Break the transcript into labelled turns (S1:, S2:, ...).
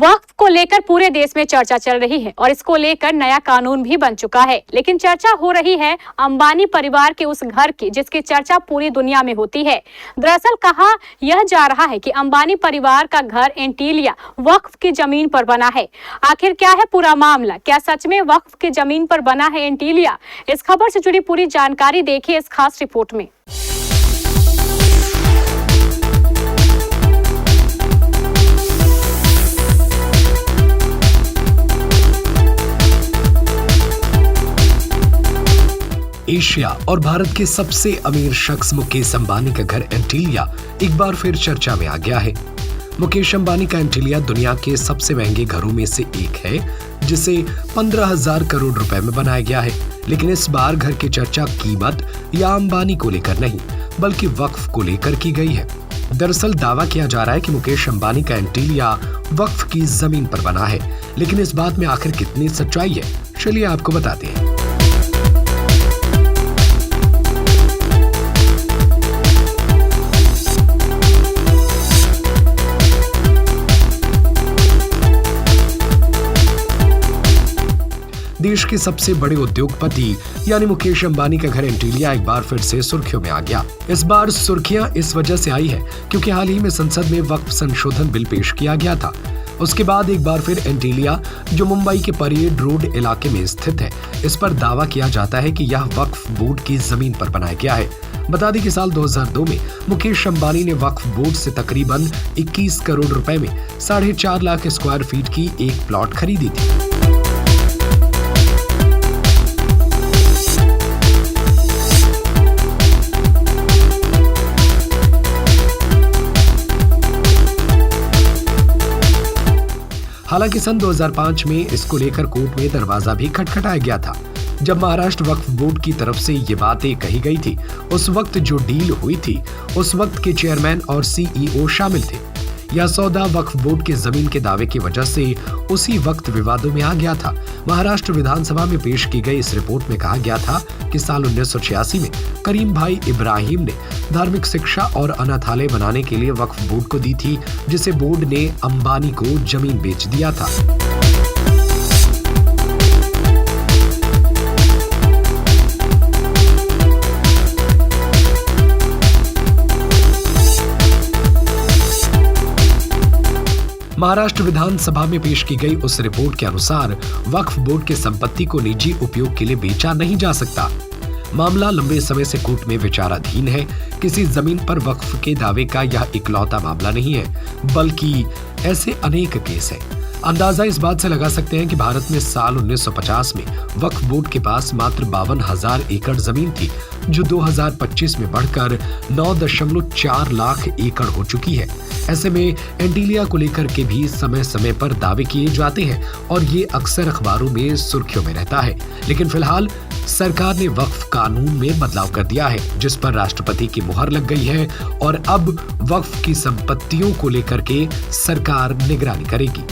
S1: वक्फ को लेकर पूरे देश में चर्चा चल रही है और इसको लेकर नया कानून भी बन चुका है। लेकिन चर्चा हो रही है अंबानी परिवार के उस घर की जिसकी चर्चा पूरी दुनिया में होती है। दरअसल कहा यह जा रहा है कि अंबानी परिवार का घर एंटीलिया वक्फ की जमीन पर बना है। आखिर क्या है पूरा मामला? क्या सच में वक्फ की जमीन पर बना है एंटीलिया? इस खबर से जुड़ी पूरी जानकारी देखिए इस खास रिपोर्ट में।
S2: एशिया और भारत के सबसे अमीर शख्स मुकेश अंबानी का घर एंटीलिया एक बार फिर चर्चा में आ गया है। मुकेश अंबानी का एंटीलिया दुनिया के सबसे महंगे घरों में से एक है, जिसे 15,000 करोड़ रुपए में बनाया गया है। लेकिन इस बार घर की चर्चा कीमत या अंबानी को लेकर नहीं, बल्कि वक्फ को लेकर की गई है। दरअसल दावा किया जा रहा है कि मुकेश अंबानी का एंटीलिया वक्फ की जमीन पर बना है। लेकिन इस बात में आखिर कितनी सच्चाई है, चलिए आपको बताते हैं। देश के सबसे बड़े उद्योगपति यानी मुकेश अंबानी का घर एंटीलिया एक बार फिर से सुर्खियों में आ गया। इस बार सुर्खियां इस वजह से आई है क्योंकि हाल ही में संसद में वक्फ संशोधन बिल पेश किया गया था। उसके बाद एक बार फिर एंटीलिया, जो मुंबई के परेड रोड इलाके में स्थित है, इस पर दावा किया जाता है कि यह वक्फ बोर्ड की जमीन पर बनाया गया है। बता दें कि साल 2002 में मुकेश अंबानी ने वक्फ बोर्ड से तकरीबन 21 करोड़ रुपए में 4.5 लाख स्क्वायर फीट की एक प्लॉट खरीदी थी। हालांकि सन 2005 में इसको लेकर कोर्ट में दरवाजा भी खटखटाया गया था। जब महाराष्ट्र वक्फ बोर्ड की तरफ से ये बातें कही गई थी, उस वक्त जो डील हुई थी, उस वक्त के चेयरमैन और सीईओ शामिल थे। यह सौदा वक्फ बोर्ड के जमीन के दावे की वजह से उसी वक्त विवादों में आ गया था। महाराष्ट्र विधानसभा में पेश की गई इस रिपोर्ट में कहा गया था कि साल 1986 में करीम भाई इब्राहिम ने धार्मिक शिक्षा और अनाथालय बनाने के लिए वक्फ बोर्ड को दी थी, जिसे बोर्ड ने अंबानी को जमीन बेच दिया था। महाराष्ट्र विधानसभा में पेश की गई उस रिपोर्ट के अनुसार वक्फ बोर्ड के संपत्ति को निजी उपयोग के लिए बेचा नहीं जा सकता। मामला लंबे समय से कोर्ट में विचाराधीन है। किसी जमीन पर वक्फ के दावे का यह इकलौता मामला नहीं है, बल्कि ऐसे अनेक केस हैं। अंदाजा इस बात से लगा सकते हैं कि भारत में साल 1950 में वक्फ बोर्ड के पास मात्र 52,000 एकड़ जमीन थी, जो 2025 में बढ़कर 9.4 लाख एकड़ हो चुकी है। ऐसे में एंटीलिया को लेकर के भी समय समय पर दावे किए जाते हैं और ये अक्सर अखबारों में सुर्खियों में रहता है। लेकिन फिलहाल सरकार ने वक्फ कानून में बदलाव कर दिया है, जिस पर राष्ट्रपति की मुहर लग गई है और अब वक्फ की संपत्तियों को लेकर के सरकार निगरानी करेगी।